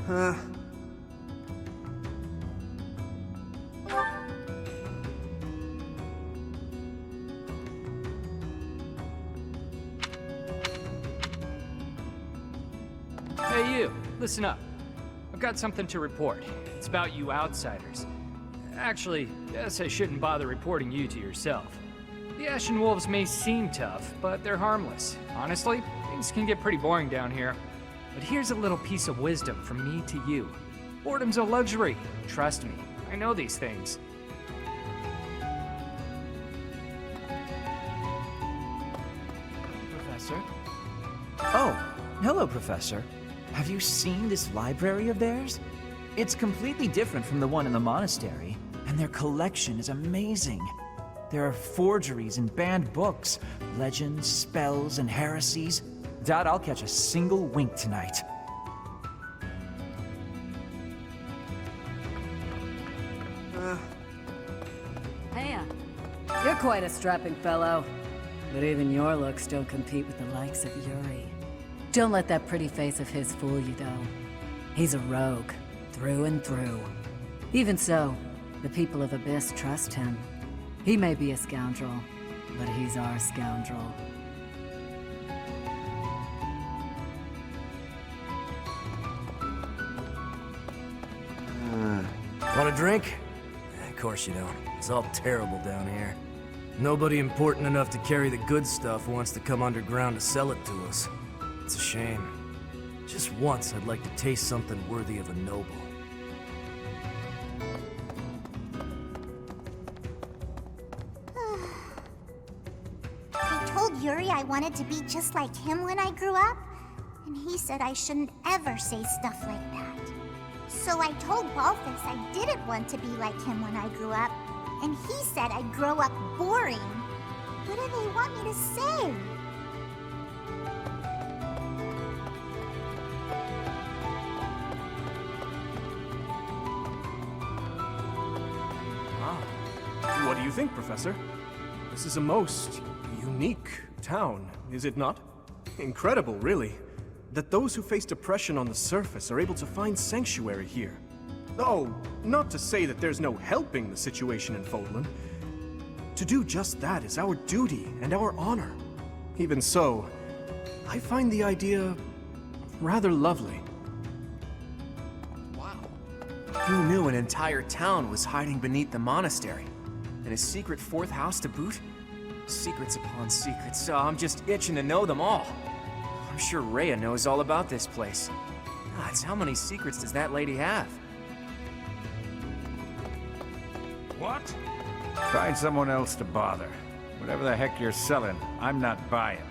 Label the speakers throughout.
Speaker 1: Hey you, listen up. I've got something to report. It's about you outsiders. Actually, guess I shouldn't bother reporting you to yourself. The Ashen Wolves may seem tough, but they're harmless. Honestly, things can get pretty boring down here. But here's a little piece of wisdom from me to you. Boredom's a luxury. Trust me, I know these things.
Speaker 2: Professor? Oh, hello, Professor. Have you seen this library of theirs? It's completely different from the one in the monastery, and their collection is amazing. There are forgeries and banned books, legends, spells, and heresies. Doubt I'll catch a single wink tonight.
Speaker 3: Hey, you're quite a strapping fellow. But even your looks don't compete with the likes of Yuri. Don't let that pretty face of his fool you, though. He's a rogue, through and through. Even so, the people of Abyss trust him. He may be a scoundrel, but he's our scoundrel.
Speaker 4: Want a drink? Of course you don't. It's all terrible down here. Nobody important enough to carry the good stuff wants to come underground to sell it to us. It's a shame. Just once I'd like to taste something worthy of a noble.
Speaker 5: I told Yuri I wanted to be just like him when I grew up, and he said I shouldn't ever say stuff like that. So I told Balthus I didn't want to be like him when I grew up, and he said I'd grow up boring. What do they want me to say?
Speaker 6: What do you think, Professor? This is a most unique town, is it not? Incredible, really, that those who face depression on the surface are able to find sanctuary here. Oh, not to say that there's no helping the situation in Foudn. To do just that is our duty and our honor. Even so, I find the idea rather lovely.
Speaker 7: Wow. Who knew an entire town was hiding beneath the monastery? And a secret fourth house to boot? Secrets upon secrets, so I'm just itching to know them all. I'm sure Rhea knows all about this place. Gods, how many secrets does that lady have?
Speaker 8: What? Find someone else to bother. Whatever the heck you're selling, I'm not buying.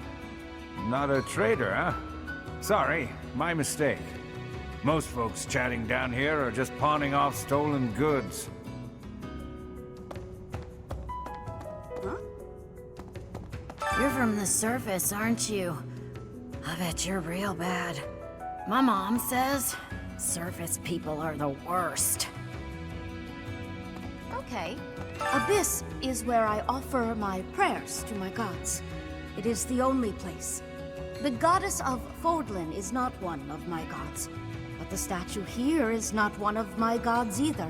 Speaker 8: Not a trader, huh? Sorry, my mistake. Most folks chatting down here are just pawning off stolen goods.
Speaker 9: You're from the surface, aren't you? I bet you're real bad. My mom says surface people are the worst.
Speaker 10: Okay. Abyss is where I offer my prayers to my gods. It is the only place. The goddess of Foudn is not one of my gods, but the statue here is not one of my gods either.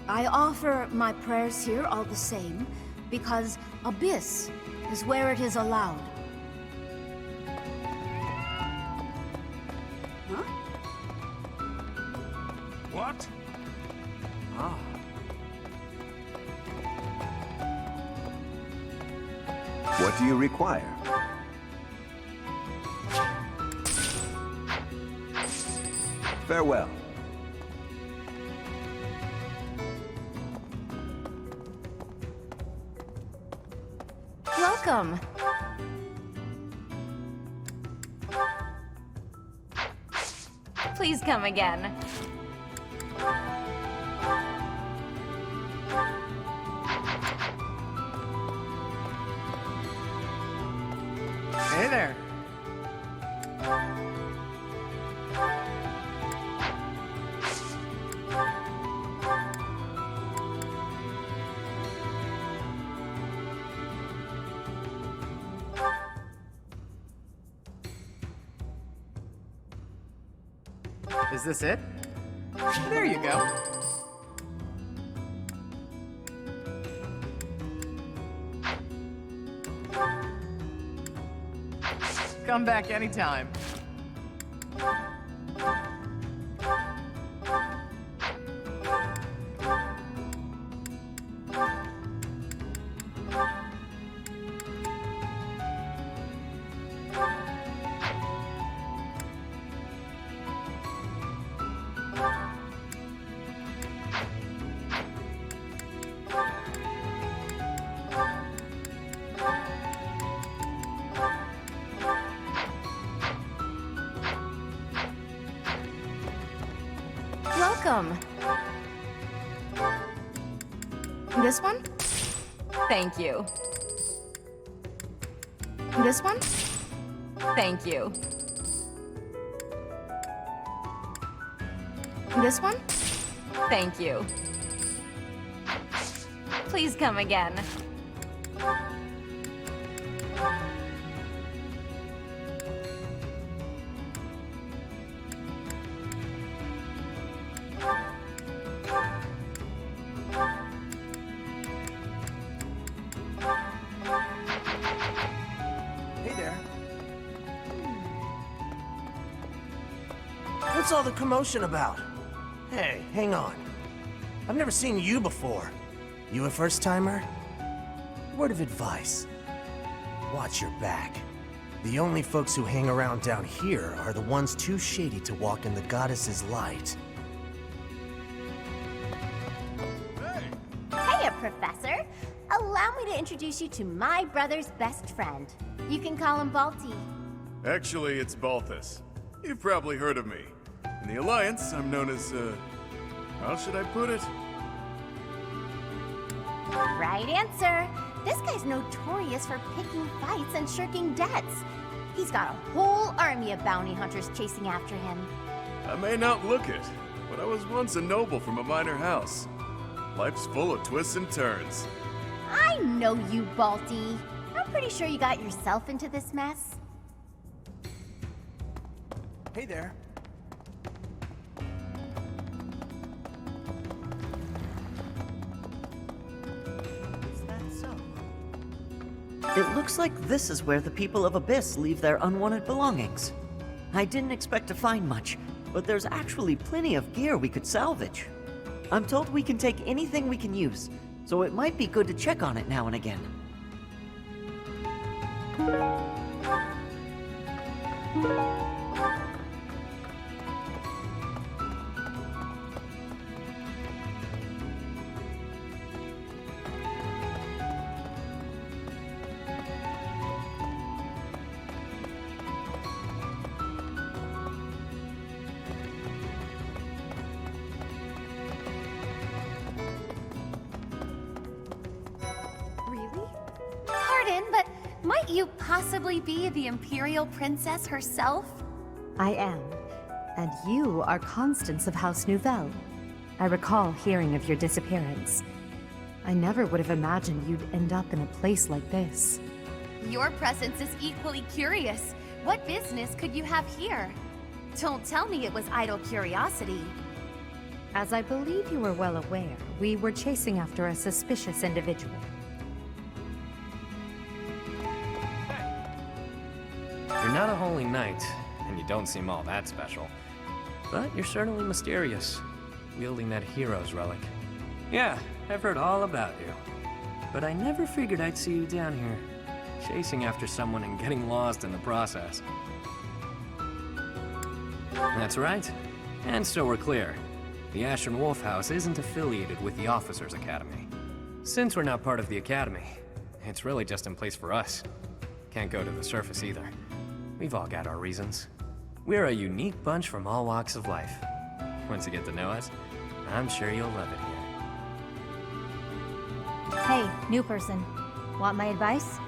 Speaker 10: I offer my prayers here all the same, because Abyss is where it is allowed.
Speaker 8: Huh? What?
Speaker 7: Ah.
Speaker 11: What do you require? Farewell.
Speaker 10: Welcome.
Speaker 12: Please come again.
Speaker 7: Hey there. Is this it?
Speaker 13: There you go. Come back anytime.
Speaker 12: Welcome.
Speaker 10: This one?
Speaker 12: Thank you.
Speaker 10: This one?
Speaker 12: Thank you.
Speaker 10: This one?
Speaker 12: Thank you. Please come again.
Speaker 14: Hey there. What's all the commotion about? Hey, hang on. I've never seen you before. You a first-timer? Word of advice. Watch your back. The only folks who hang around down here are the ones too shady to walk in the goddess's light.
Speaker 15: Hiya, Professor. Allow me to introduce you to my brother's best friend. You can call him Balti.
Speaker 16: Actually, it's Balthus. You've probably heard of me. In the Alliance, I'm known as, how should I put it?
Speaker 15: Right answer. This guy's notorious for picking fights and shirking debts. He's got a whole army of bounty hunters chasing after him.
Speaker 16: I may not look it, but I was once a noble from a minor house. Life's full of twists and turns.
Speaker 15: I know you, Balti. I'm pretty sure you got yourself into this mess.
Speaker 14: Hey there.
Speaker 2: Is that so? It looks like this is where the people of Abyss leave their unwanted belongings. I didn't expect to find much, but there's actually plenty of gear we could salvage. I'm told we can take anything we can use, so it might be good to check on it now and again.
Speaker 15: Pardon, but might you possibly be the Imperial Princess herself?
Speaker 17: I am. And you are Constance of House Nouvelle. I recall hearing of your disappearance. I never would have imagined you'd end up in a place like this.
Speaker 15: Your presence is equally curious. What business could you have here? Don't tell me it was idle curiosity.
Speaker 17: As I believe you were well aware, we were chasing after a suspicious individual.
Speaker 18: You're not a holy knight, and you don't seem all that special. But you're certainly mysterious, wielding that hero's relic. Yeah, I've heard all about you. But I never figured I'd see you down here, chasing after someone and getting lost in the process. That's right. And so we're clear. The Ashen Wolf House isn't affiliated with the Officers Academy. Since we're not part of the Academy, it's really just in place for us. Can't go to the surface either. We've all got our reasons. We're a unique bunch from all walks of life. Once you get to know us, I'm sure you'll love it here.
Speaker 19: Hey, new person. Want my advice?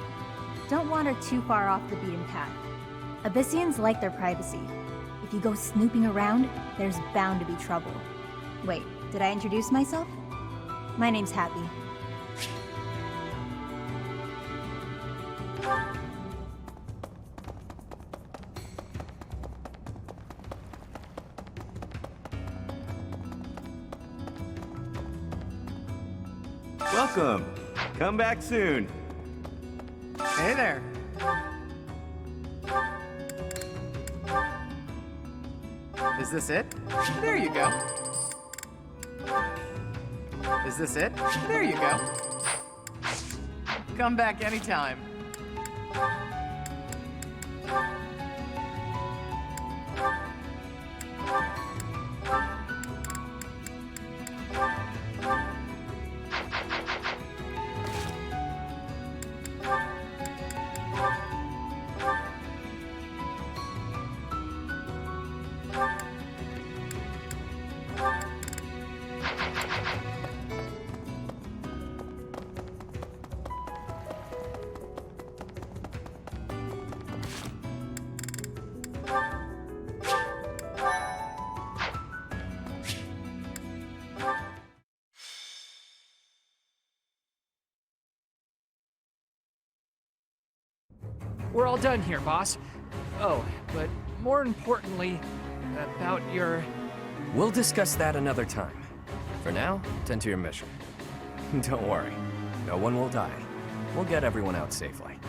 Speaker 19: Don't wander too far off the beaten path. Abyssians like their privacy. If you go snooping around, there's bound to be trouble. Wait, did I introduce myself? My name's Happy.
Speaker 11: Welcome. Come back soon.
Speaker 13: Hey there. Is this it? There you go. Is this it? There you go. Come back anytime.
Speaker 1: We're all done here, boss. Oh, but more importantly, about your...
Speaker 18: We'll discuss that another time. For now, tend to your mission. Don't worry, no one will die. We'll get everyone out safely.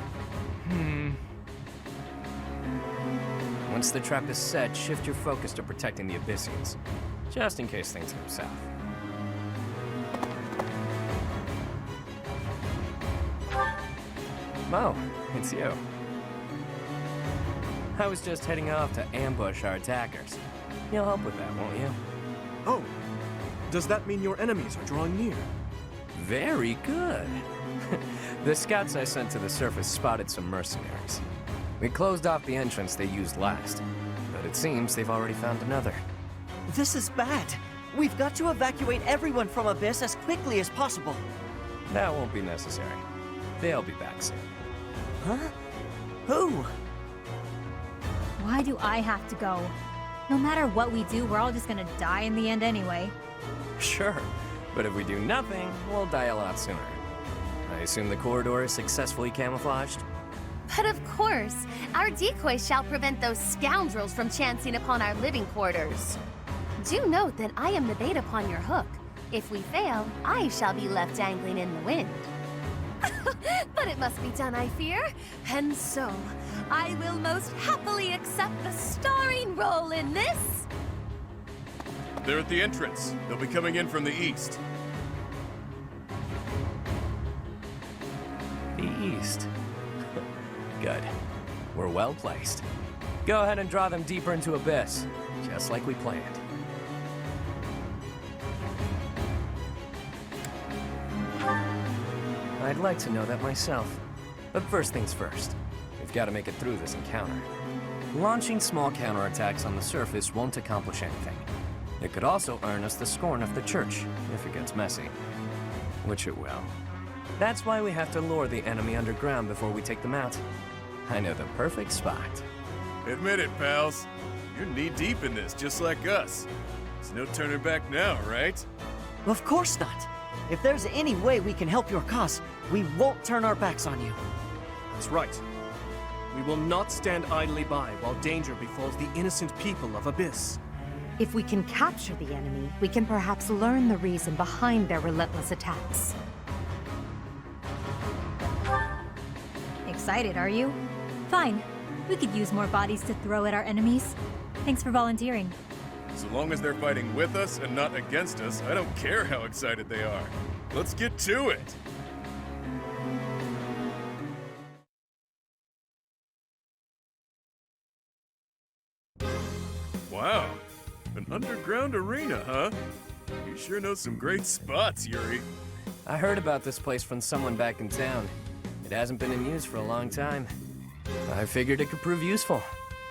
Speaker 18: Once the trap is set, shift your focus to protecting the Abyssians, just in case things go south. Mo, it's you. I was just heading off to ambush our attackers. You'll help with that, won't you?
Speaker 6: Oh, does that mean your enemies are drawing near?
Speaker 18: Very good. The scouts I sent to the surface spotted some mercenaries. We closed off the entrance they used last, but it seems they've already found another.
Speaker 20: This is bad. We've got to evacuate everyone from Abyss as quickly as possible.
Speaker 18: That won't be necessary. They'll be back soon.
Speaker 20: Huh? Who?
Speaker 19: Why do I have to go? No matter what we do, we're all just gonna die in the end anyway.
Speaker 18: Sure, but if we do nothing, we'll die a lot sooner. I assume the corridor is successfully camouflaged?
Speaker 15: But of course, our decoy shall prevent those scoundrels from chancing upon our living quarters. Do note that I am the bait upon your hook. If we fail, I shall be left dangling in the wind. But it must be done, I fear. And so, I will most happily accept the starring role in this.
Speaker 16: They're at the entrance. They'll be coming in from the east.
Speaker 18: The east. Good. We're well placed. Go ahead and draw them deeper into Abyss, just like we planned. I'd like to know that myself. But first things first. We've got to make it through this encounter. Launching small counterattacks on the surface won't accomplish anything. It could also earn us the scorn of the Church, if it gets messy. Which it will. That's why we have to lure the enemy underground before we take them out. I know the perfect spot.
Speaker 16: Admit it, pals. You're knee-deep in this, just like us. There's no turning back now, right?
Speaker 20: Of course not. If there's any way we can help your cause, we won't turn our backs on you.
Speaker 6: That's right. We will not stand idly by while danger befalls the innocent people of Abyss.
Speaker 17: If we can capture the enemy, we can perhaps learn the reason behind their relentless attacks.
Speaker 19: Excited, are you? Fine. We could use more bodies to throw at our enemies. Thanks for volunteering.
Speaker 16: So long as they're fighting with us and not against us, I don't care how excited they are. Let's get to it! Wow, an underground arena, huh? You sure know some great spots, Yuri.
Speaker 18: I heard about this place from someone back in town. It hasn't been in use for a long time. I figured it could prove useful.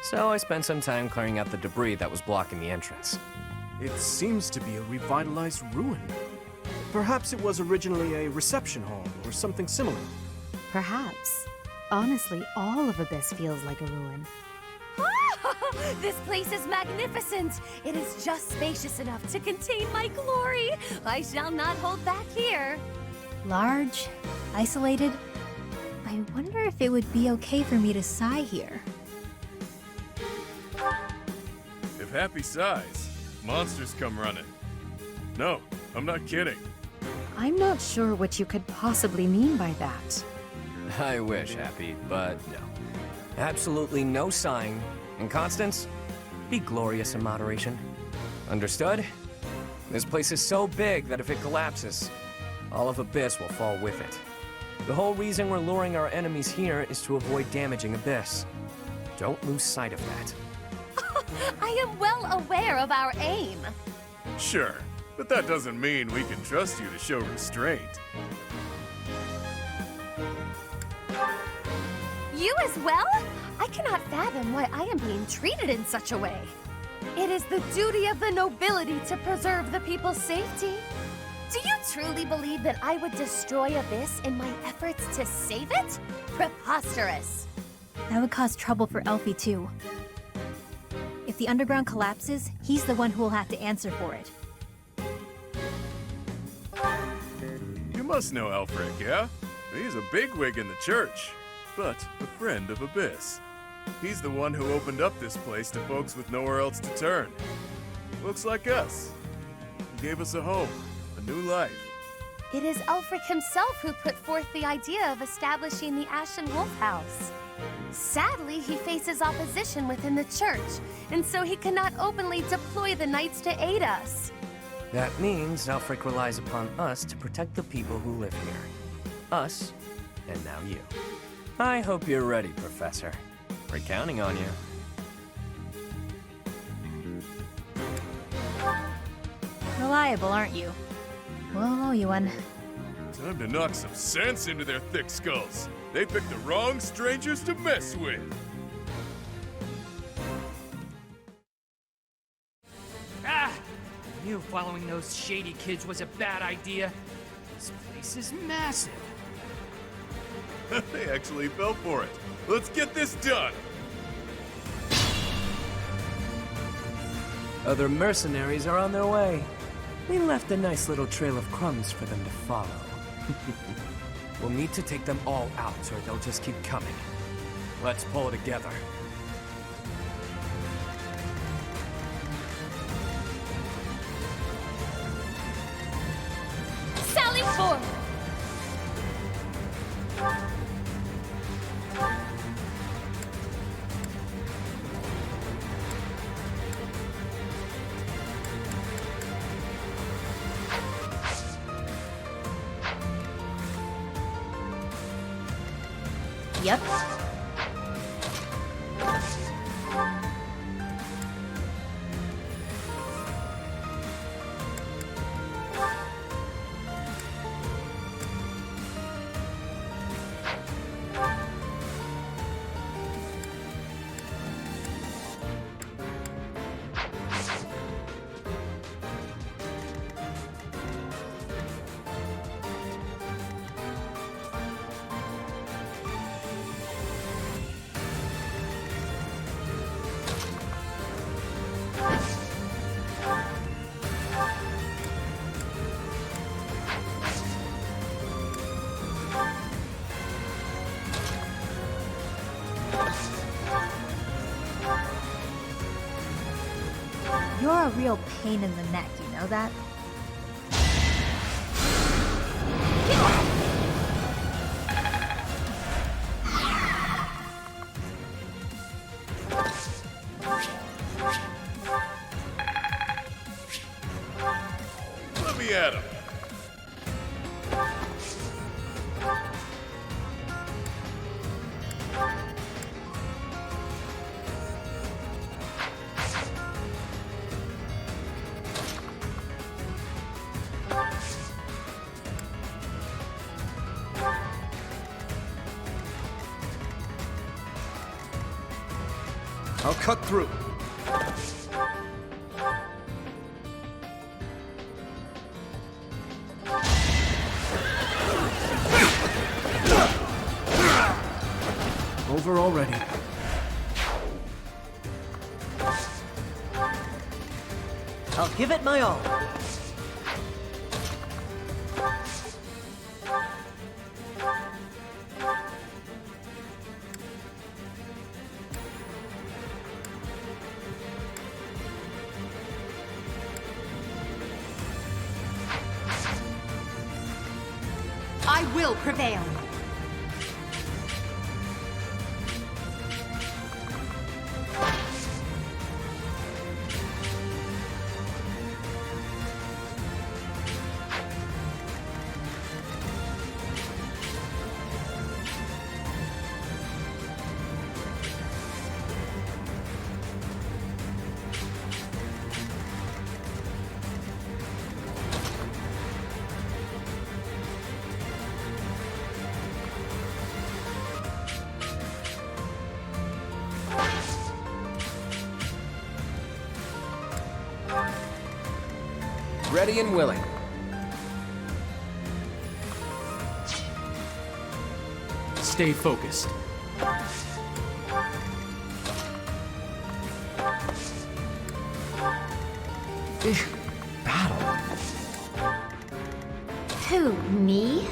Speaker 18: So I spent some time clearing out the debris that was blocking the entrance.
Speaker 6: It seems to be a revitalized ruin. Perhaps it was originally a reception hall or something similar.
Speaker 17: Perhaps. Honestly, all of Abyss feels like a ruin.
Speaker 15: This place is magnificent. It is just spacious enough to contain my glory. I shall not hold back here.
Speaker 19: Large, isolated. I wonder if it would be okay for me to sigh here.
Speaker 16: If Happy sighs, monsters come running. No, I'm not kidding.
Speaker 17: I'm not sure what you could possibly mean by that.
Speaker 18: I wish, Happy, but no. Absolutely no sign. And Constance, be glorious in moderation. Understood? This place is so big that if it collapses, all of Abyss will fall with it. The whole reason we're luring our enemies here is to avoid damaging Abyss. Don't lose sight of that.
Speaker 15: I am well aware of our aim.
Speaker 16: Sure, but that doesn't mean we can trust you to show restraint.
Speaker 15: You as well? I cannot fathom why I am being treated in such a way. It is the duty of the nobility to preserve the people's safety. Do you truly believe that I would destroy Abyss in my efforts to save it? Preposterous.
Speaker 19: That would cause trouble for Elfie too. If the underground collapses, he's the one who will have to answer for it.
Speaker 16: You must know Alfred, yeah? He's a bigwig in the church, but a friend of Abyss. He's the one who opened up this place to folks with nowhere else to turn. Folks like us. He gave us a home, a new life.
Speaker 15: It is Ulfric himself who put forth the idea of establishing the Ashen Wolf House. Sadly, he faces opposition within the church, and so he cannot openly deploy the knights to aid us.
Speaker 18: That means Alfric relies upon us to protect the people who live here. Us, and now you. I hope you're ready, Professor. We're counting on you.
Speaker 19: Reliable, aren't you? We'll owe you one.
Speaker 16: Time to knock some sense into their thick skulls. They picked the wrong strangers to mess with.
Speaker 1: Ah! I knew following those shady kids was a bad idea. This place is massive.
Speaker 16: They actually fell for it. Let's get this done!
Speaker 18: Other mercenaries are on their way. We left a nice little trail of crumbs for them to follow. We'll need to take them all out, or they'll just keep coming. Let's pull together.
Speaker 15: Sally forward!
Speaker 19: Yep. You're a real pain in the neck, you know that?
Speaker 16: Let me at him.
Speaker 6: I'll cut through. Over already.
Speaker 20: I'll give it my all.
Speaker 17: will prevail.
Speaker 13: Ready and willing. Stay focused.
Speaker 2: Battle?
Speaker 9: Who, me?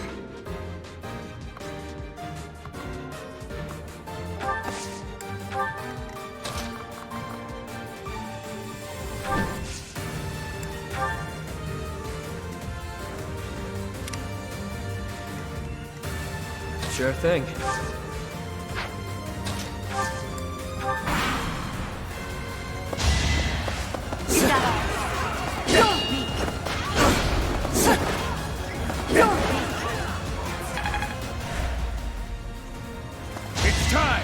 Speaker 13: Sure thing.
Speaker 8: It's time!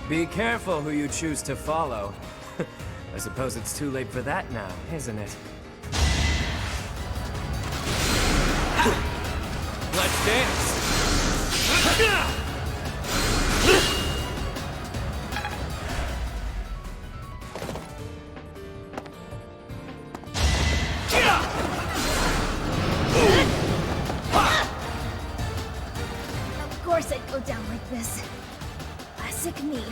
Speaker 18: Be careful who you choose to follow. I suppose it's too late for that now, isn't it? Let's dance!
Speaker 19: Of course I'd go down like this. Classic me.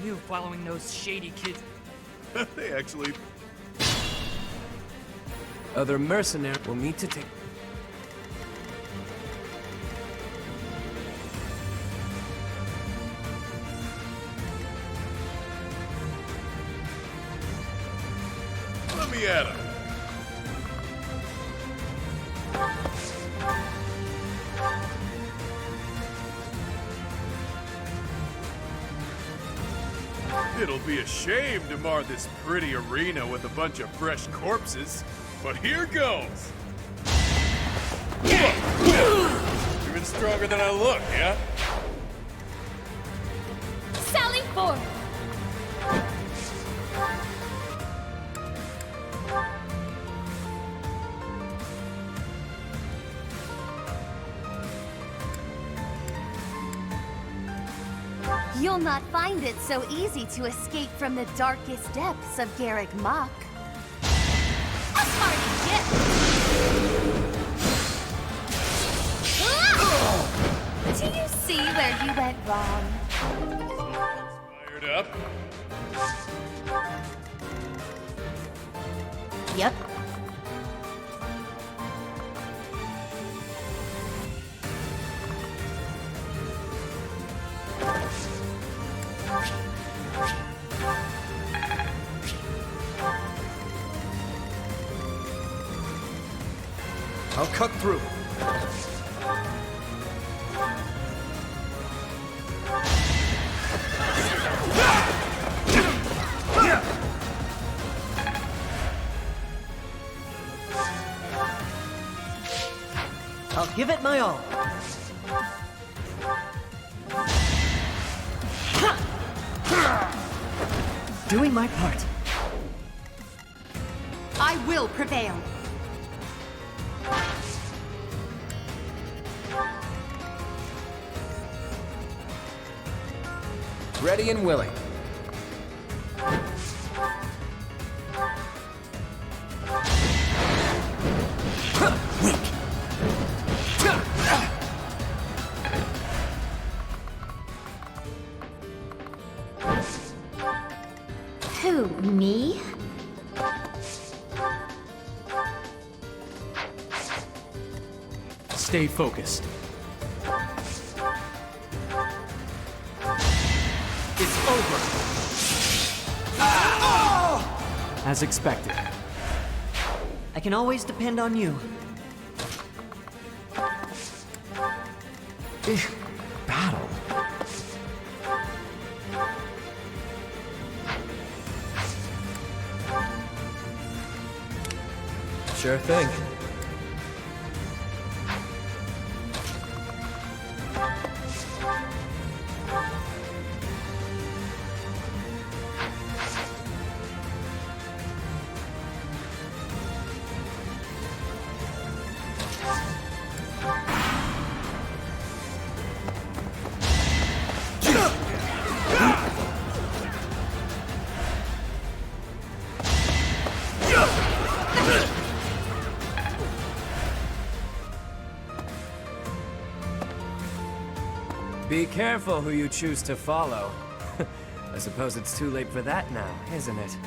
Speaker 1: You following those shady kids.
Speaker 16: They actually...
Speaker 18: Other mercenaries will need to take...
Speaker 16: Let me at him. It'll be a shame to mar this pretty arena with a bunch of fresh corpses, but here goes! Even stronger than I look, yeah?
Speaker 15: Sally forth! You'll not find it so easy to escape from the darkest depths of Garreg Mach. A party gift! Do you see where you went wrong?
Speaker 16: Fired up?
Speaker 9: Yep.
Speaker 13: I'll cut through.
Speaker 20: I'll give it my all. Doing my part.
Speaker 10: I will prevail.
Speaker 13: Ready and willing.
Speaker 9: Who, me?
Speaker 13: Stay focused. It's over. As expected.
Speaker 20: I can always depend on you.
Speaker 2: Battle?
Speaker 13: Sure thing.
Speaker 18: Be careful who you choose to follow. I suppose it's too late for that now, isn't it?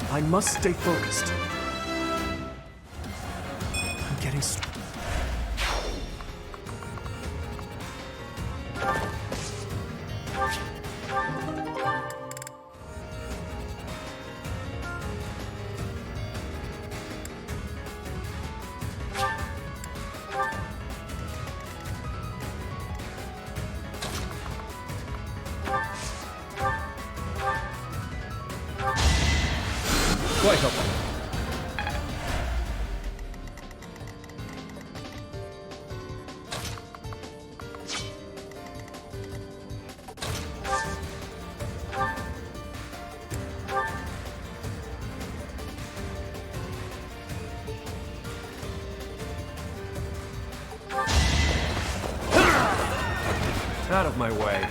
Speaker 6: I must stay focused. I'm getting
Speaker 13: Quite helpful.
Speaker 18: Out of my way.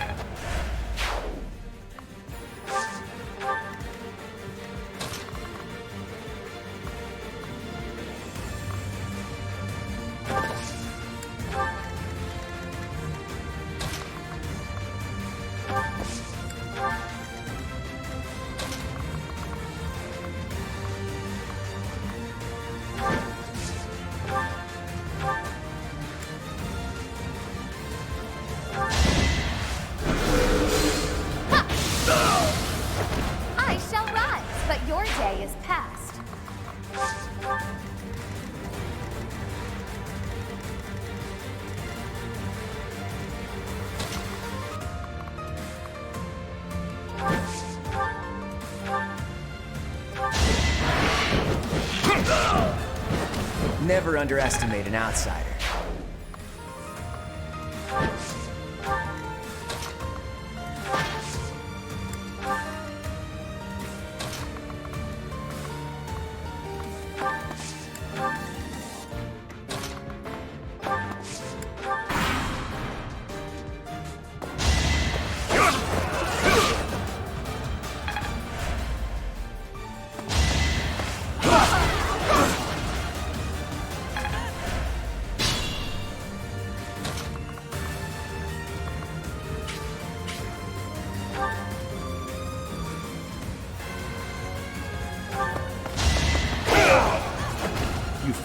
Speaker 15: I shall rise, but your day is past.
Speaker 7: Never underestimate an outsider.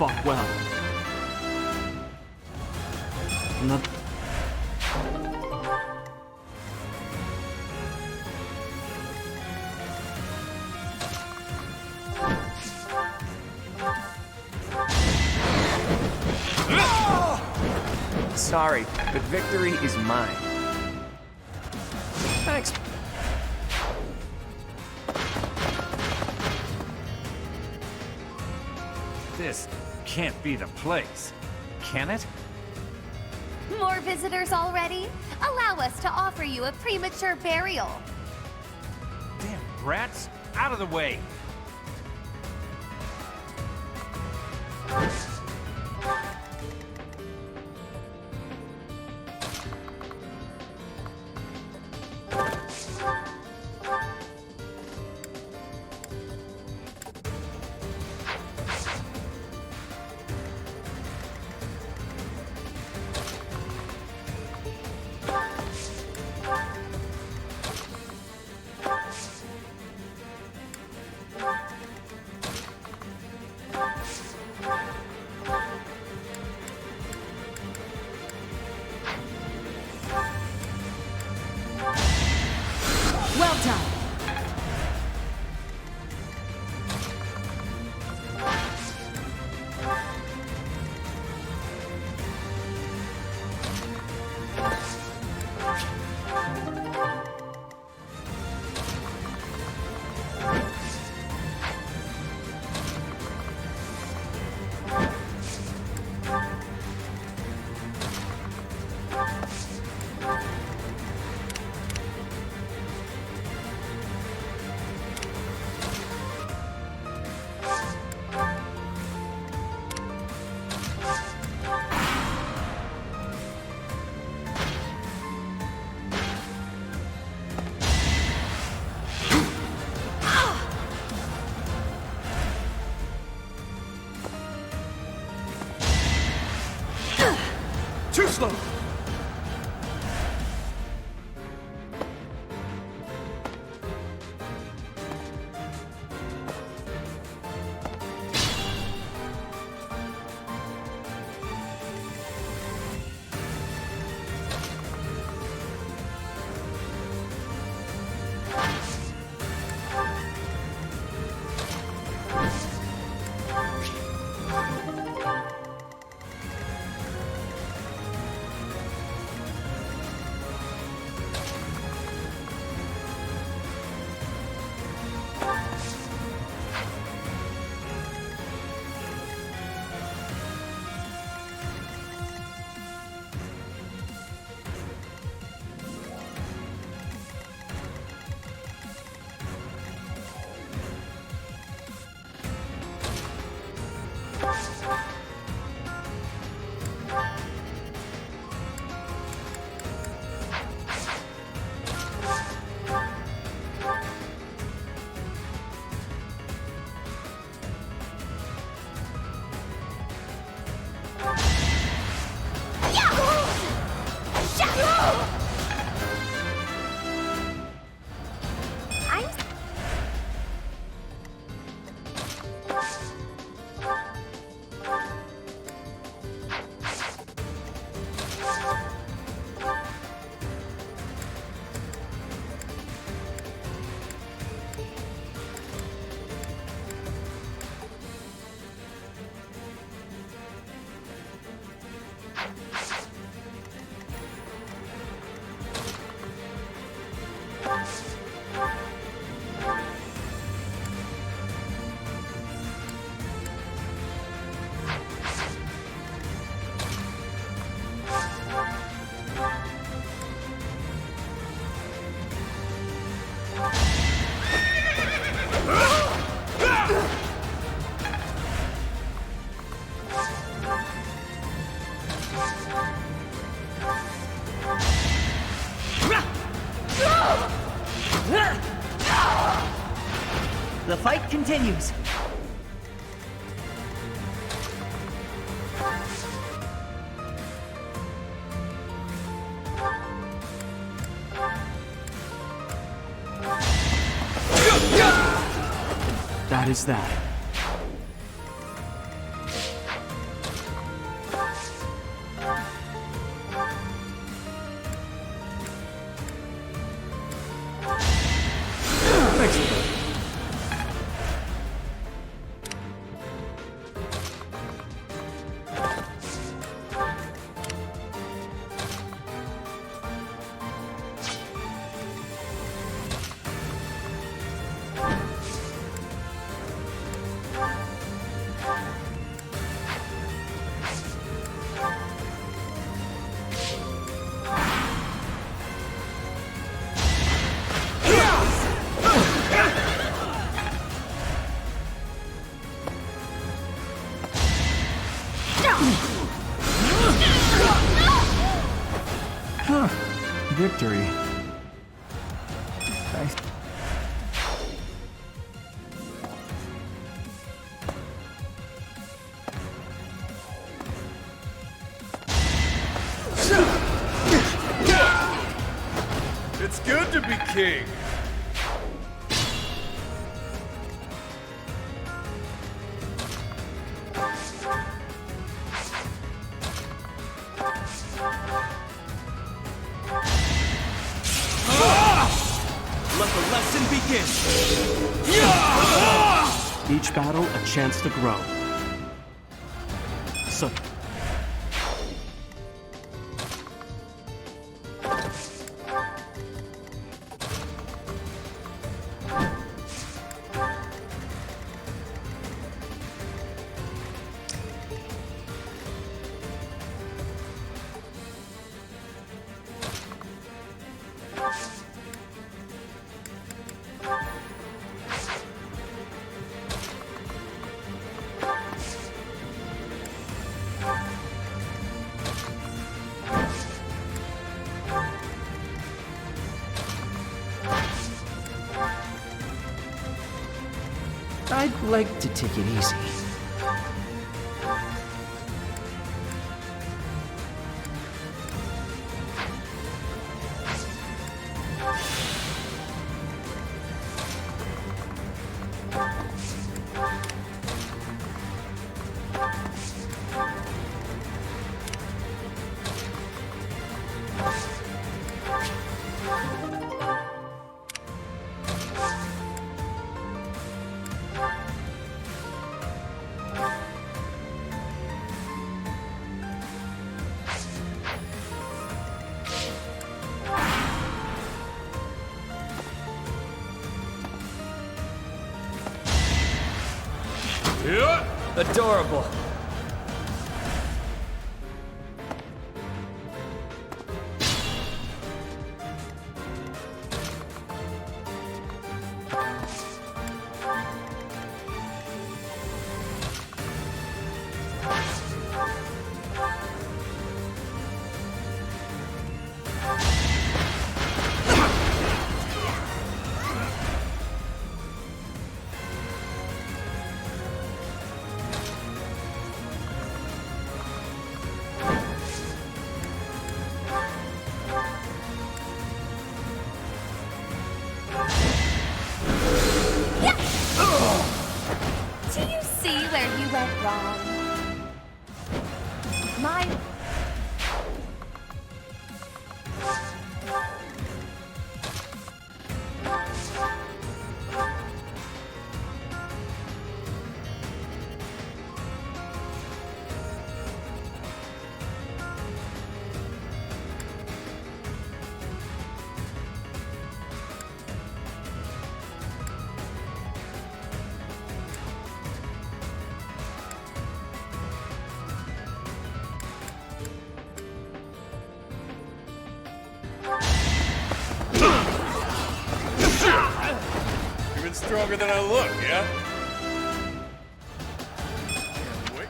Speaker 13: fought well. Another...
Speaker 7: Sorry, but victory is mine.
Speaker 13: Thanks.
Speaker 8: This can't be the place, can it?
Speaker 15: More visitors already? Allow us to offer you a premature burial.
Speaker 8: Damn rats, out of the way!
Speaker 3: Well done.
Speaker 6: Too slow!
Speaker 20: The fight continues.
Speaker 13: That is that.
Speaker 2: Huh. Victory. Nice.
Speaker 16: It's good to be king.
Speaker 13: Let the lesson begin! Each battle a chance to grow. So...
Speaker 2: I'd like to take it easy.
Speaker 1: Adorable.
Speaker 15: Do you see where you went wrong? My...
Speaker 16: Even stronger than I look, yeah? Wait.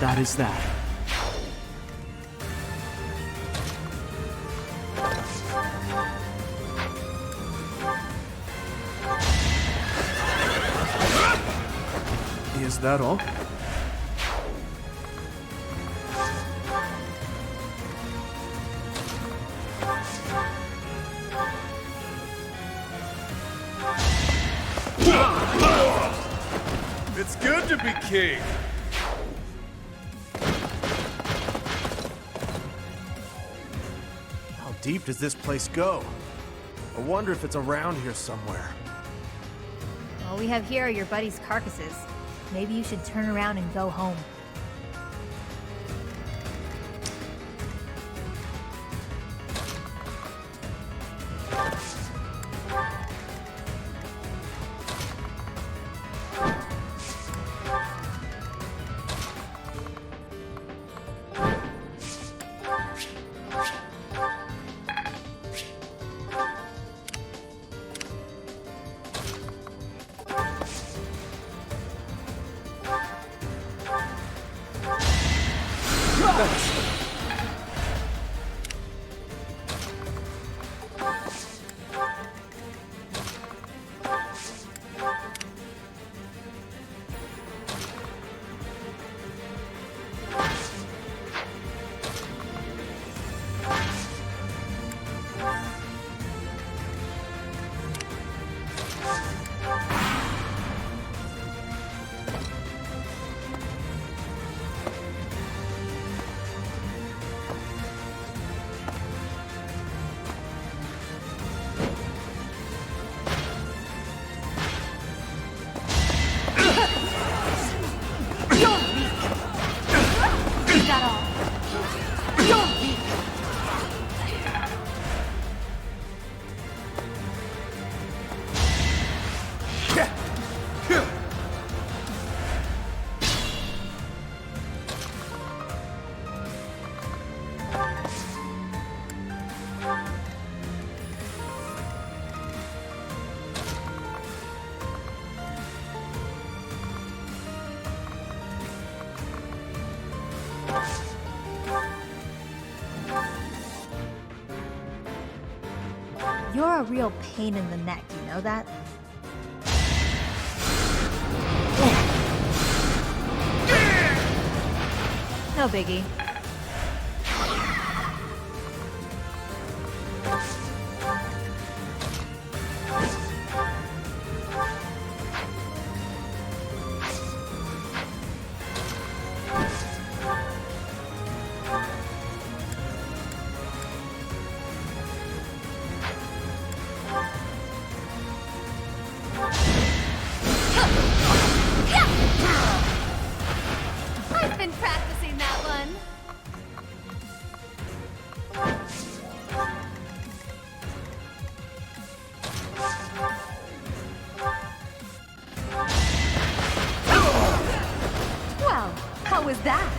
Speaker 13: That is that.
Speaker 6: Is that all?
Speaker 16: It's good to be king.
Speaker 6: How deep does this place go? I wonder if it's around here somewhere.
Speaker 19: All we have here are your buddies' carcasses. Maybe you should turn around and go home. You're a real pain in the neck, you know that? No biggie.
Speaker 15: I've been practicing that one.
Speaker 19: Well, how was that?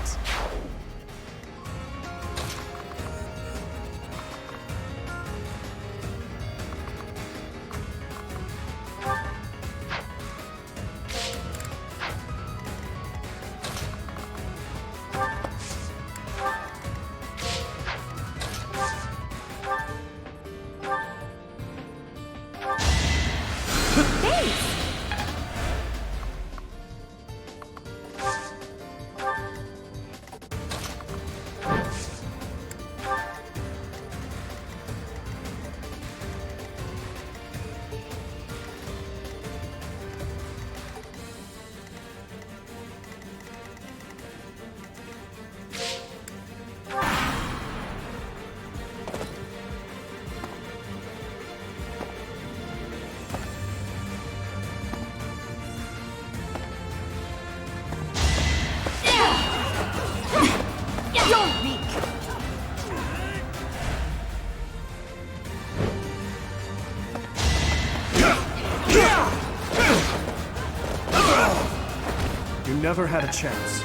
Speaker 6: You never had a chance.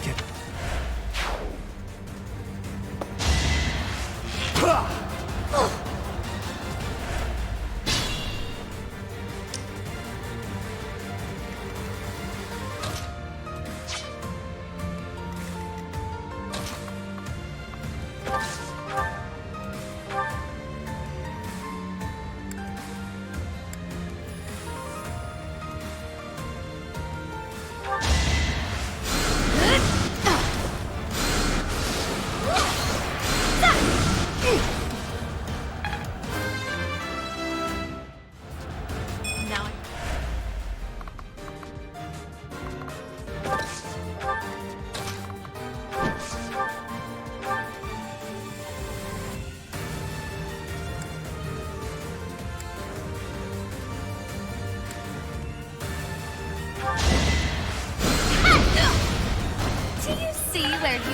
Speaker 6: Get...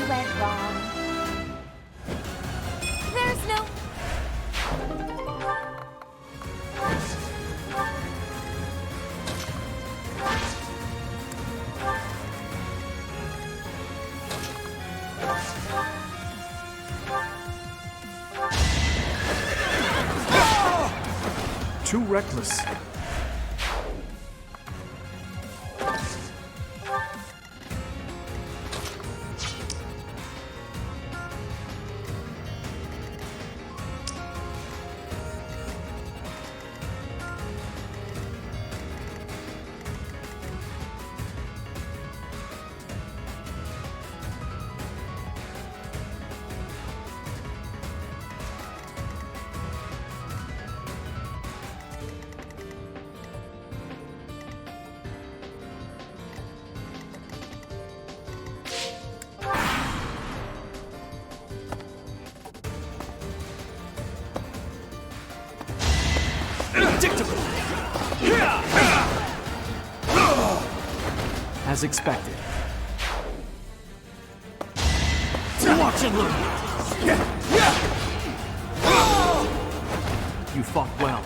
Speaker 15: went wrong. There's no...
Speaker 6: Too reckless.
Speaker 2: As expected.
Speaker 13: Watch and learn.
Speaker 2: You fought well.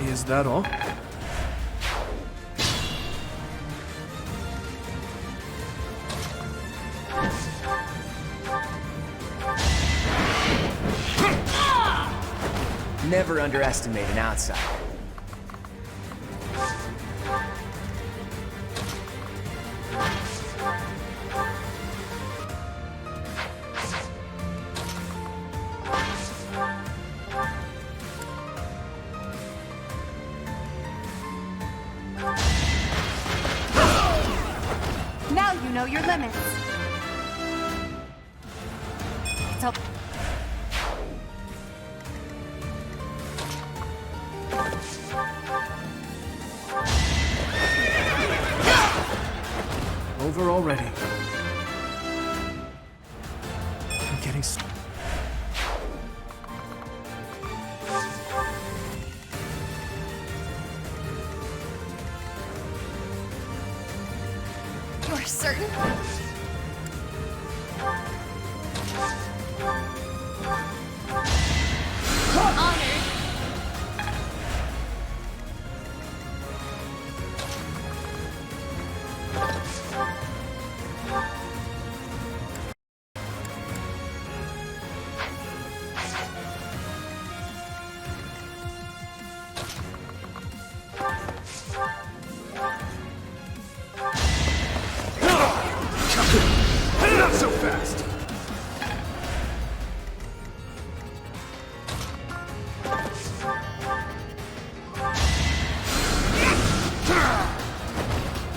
Speaker 6: Is that all?
Speaker 7: Never underestimate an outsider.
Speaker 15: Now you know your limits. It's okay.
Speaker 6: Over already. I'm getting
Speaker 15: You're certain? Honored.
Speaker 6: Not so fast!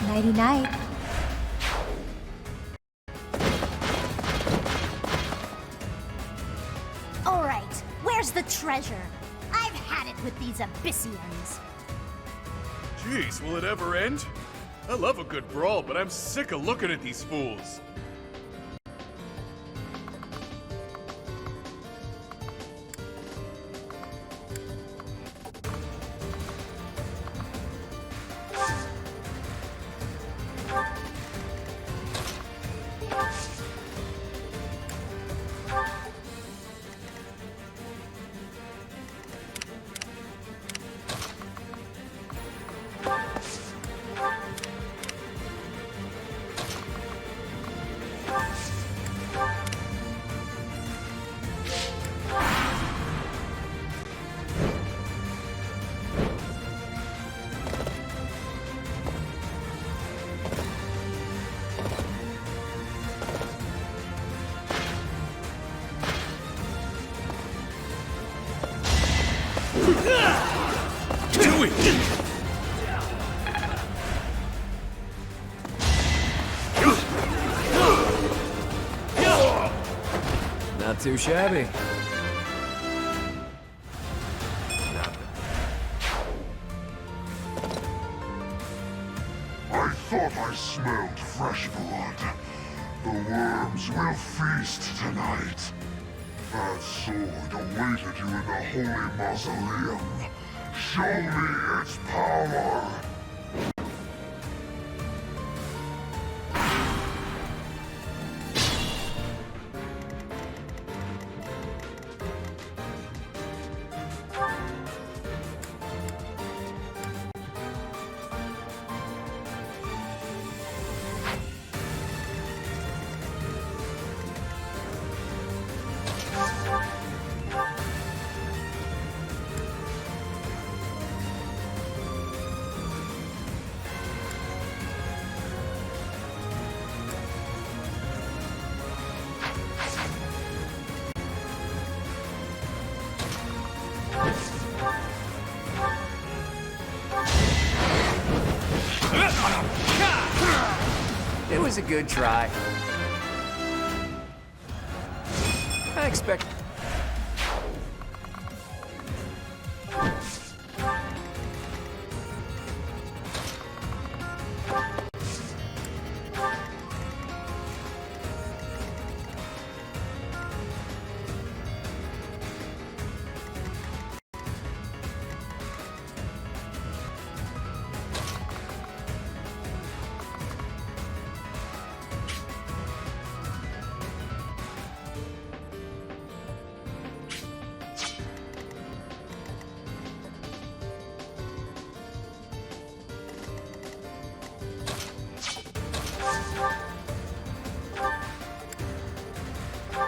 Speaker 19: Nighty-night.
Speaker 15: All right, where's the treasure? I've had it with these Abyssians.
Speaker 16: Jeez, will it ever end? I love a good brawl, but I'm sick of looking at these fools.
Speaker 4: Not too shabby.
Speaker 21: I saw thought I smelled fresh blood. The worms will feast tonight. That sword awaited you in the holy mausoleum. Show me its power!
Speaker 7: It was a good try. I expect...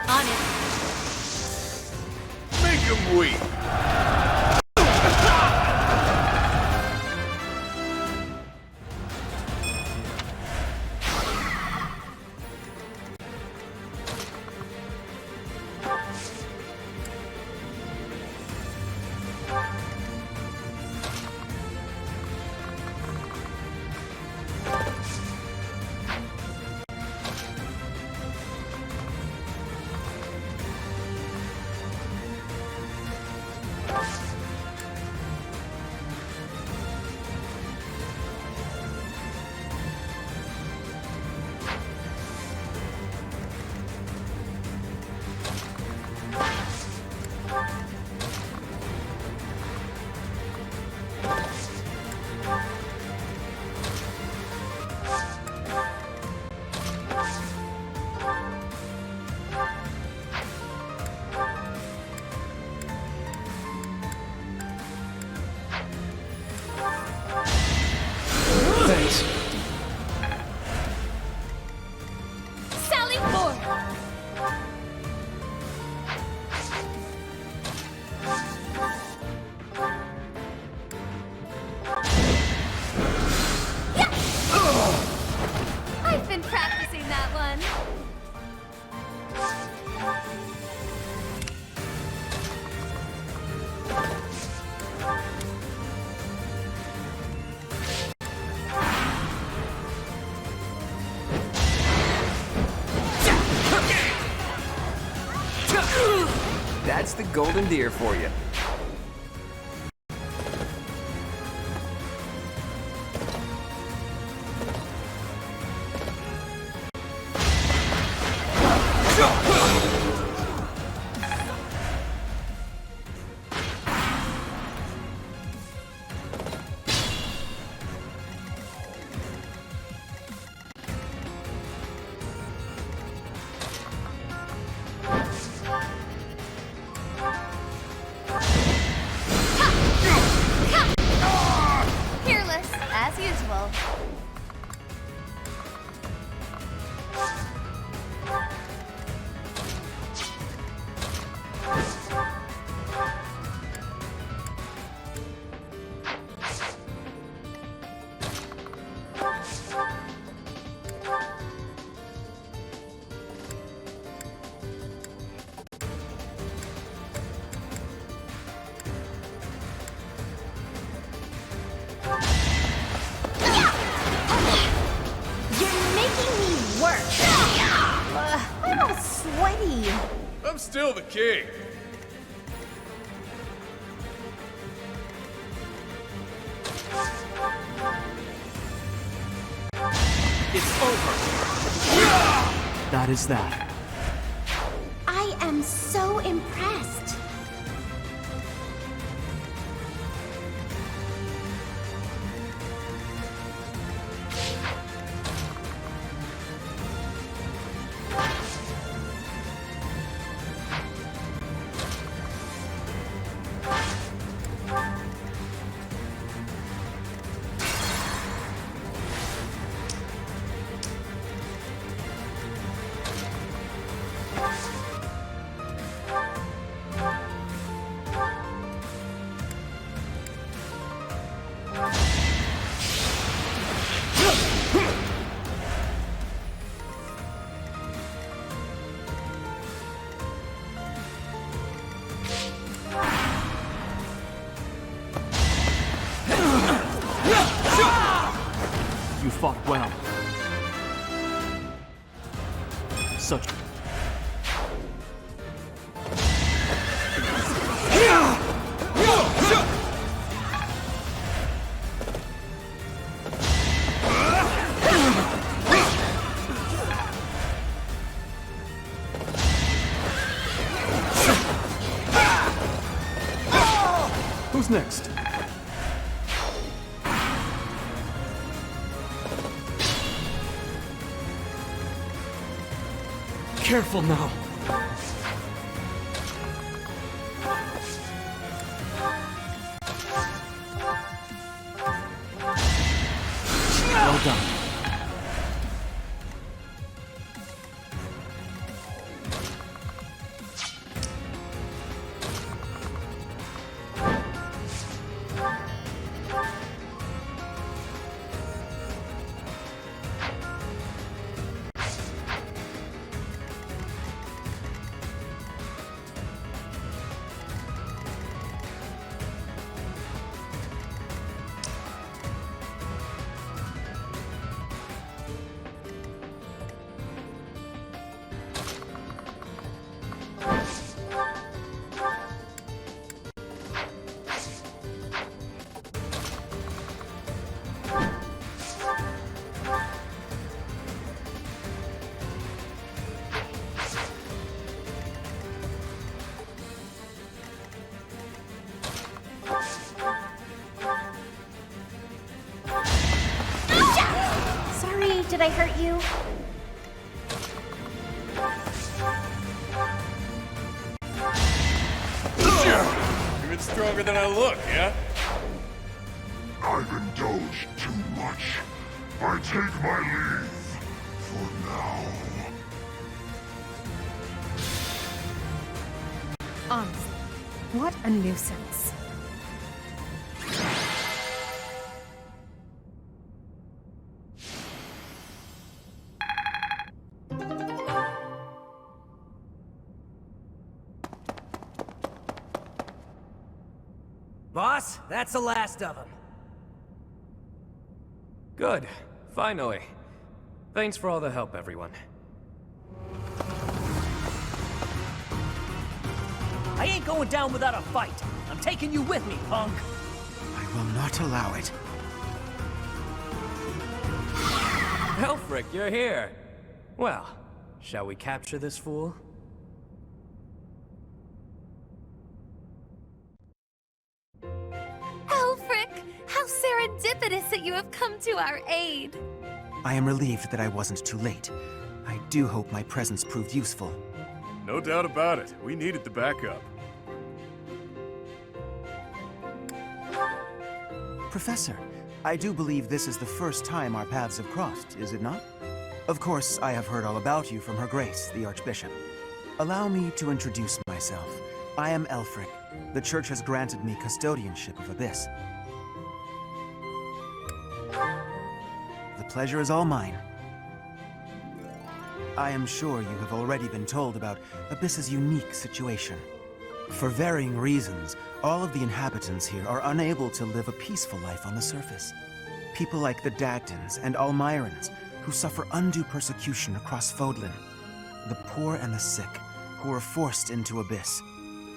Speaker 15: On it.
Speaker 16: Make him weep.
Speaker 2: Thanks.
Speaker 15: Sally forth! Yeah! I've been practicing that one.
Speaker 7: That's the golden deer for you.
Speaker 15: Fearless, as usual.
Speaker 10: You're making me work. I'm all sweaty.
Speaker 16: I'm still the king.
Speaker 2: It's over. That is that.
Speaker 15: I am so impressed.
Speaker 2: You fought well. Such...
Speaker 6: Who's next?
Speaker 2: Careful now. Well done.
Speaker 15: Sorry, did I hurt you?
Speaker 16: You're stronger than I look, yeah?
Speaker 21: I've indulged too much. I take my leave for now.
Speaker 17: Honestly, what a nuisance.
Speaker 4: Boss, that's the last of them.
Speaker 18: Good. Finally. Thanks for all the help, everyone.
Speaker 20: I ain't going down without a fight. I'm taking you with me, punk.
Speaker 2: I will not allow it.
Speaker 18: Helfric, you're here. Well, shall we capture this fool?
Speaker 15: Alfric, how serendipitous that you have come to our aid.
Speaker 2: I am relieved that I wasn't too late. I do hope my presence proved useful.
Speaker 16: No doubt about it. We needed the backup.
Speaker 2: Professor, I do believe this is the first time our paths have crossed, is it not? Of course, I have heard all about you from Her Grace, the Archbishop. Allow me to introduce myself. I am Elfric. The Church has granted me custodianship of Abyss. The pleasure is all mine. I am sure you have already been told about Abyss's unique situation. For varying reasons, all of the inhabitants here are unable to live a peaceful life on the surface. People like the Dagdans and Almirans, who suffer undue persecution across Foudn. The poor and the sick, who are forced into Abyss.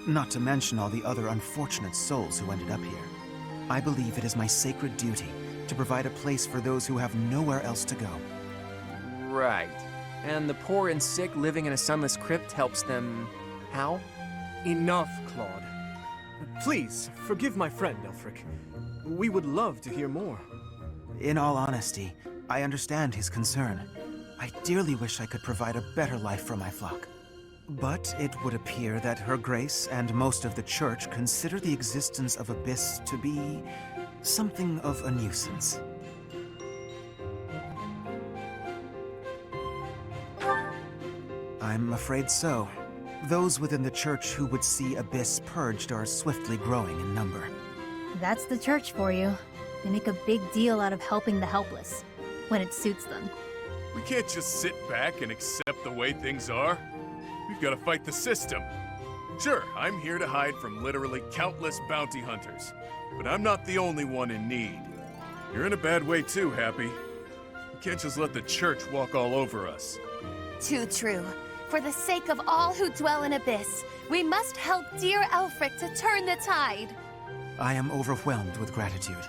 Speaker 2: Not to mention all the other unfortunate souls who ended up here. I believe it is my sacred duty to provide a place for those who have nowhere else to go.
Speaker 7: Right. And the poor and sick living in a sunless crypt helps them... how?
Speaker 6: Enough, Claude. Please, forgive my friend, Elfric. We would love to hear more.
Speaker 2: In all honesty, I understand his concern. I dearly wish I could provide a better life for my flock. But it would appear that Her Grace and most of the Church consider the existence of Abyss to be something of a nuisance. I'm afraid so. Those within the Church who would see Abyss purged are swiftly growing in number.
Speaker 19: That's the Church for you. They make a big deal out of helping the helpless, when it suits them.
Speaker 16: We can't just sit back and accept the way things are. We've got to fight the system. Sure, I'm here to hide from literally countless bounty hunters, but I'm not the only one in need. You're in a bad way too, Happy. We can't just let the Church walk all over us.
Speaker 15: Too true. For the sake of all who dwell in Abyss, we must help dear Elfric to turn the tide.
Speaker 2: I am overwhelmed with gratitude.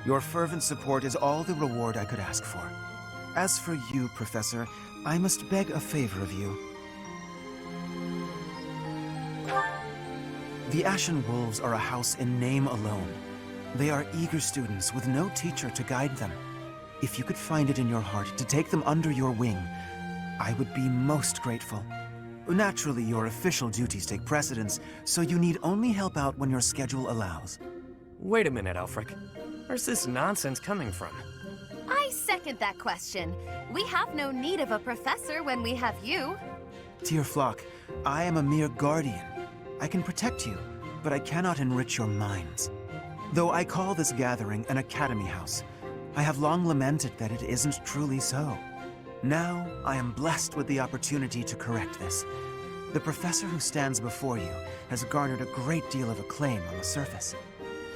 Speaker 2: Your fervent support is all the reward I could ask for. As for you, Professor, I must beg a favor of you. The Ashen Wolves are a house in name alone. They are eager students with no teacher to guide them. If you could find it in your heart to take them under your wing, I would be most grateful. Naturally, your official duties take precedence, so you need only help out when your schedule allows.
Speaker 18: Wait a minute, Elfric. Where's this nonsense coming from?
Speaker 15: I second that question. We have no need of a professor when we have you.
Speaker 2: Dear flock, I am a mere guardian. I can protect you, but I cannot enrich your minds. Though I call this gathering an academy house, I have long lamented that it isn't truly so. Now, I am blessed with the opportunity to correct this. The professor who stands before you has garnered a great deal of acclaim on the surface.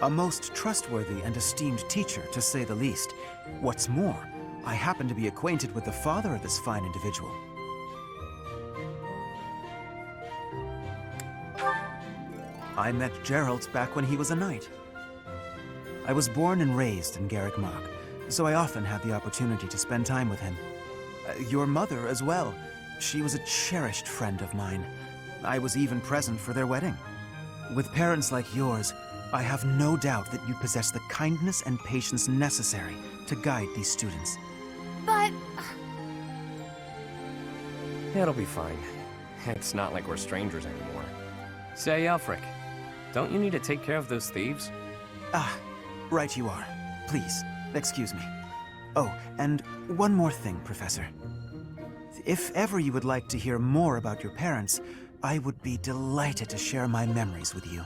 Speaker 2: A most trustworthy and esteemed teacher, to say the least. What's more, I happen to be acquainted with the father of this fine individual. I met Gerald back when he was a knight. I was born and raised in Garreg Mach, so I often had the opportunity to spend time with him. Your mother as well. She was a cherished friend of mine. I was even present for their wedding. With parents like yours, I have no doubt that you possess the kindness and patience necessary to guide these students.
Speaker 15: But...
Speaker 18: It'll be fine. It's not like we're strangers anymore. Say, Elfric, don't you need to take care of those thieves?
Speaker 2: Ah, right you are. Please, excuse me. Oh, and one more thing, Professor. If ever you would like to hear more about your parents, I would be delighted to share my memories with you.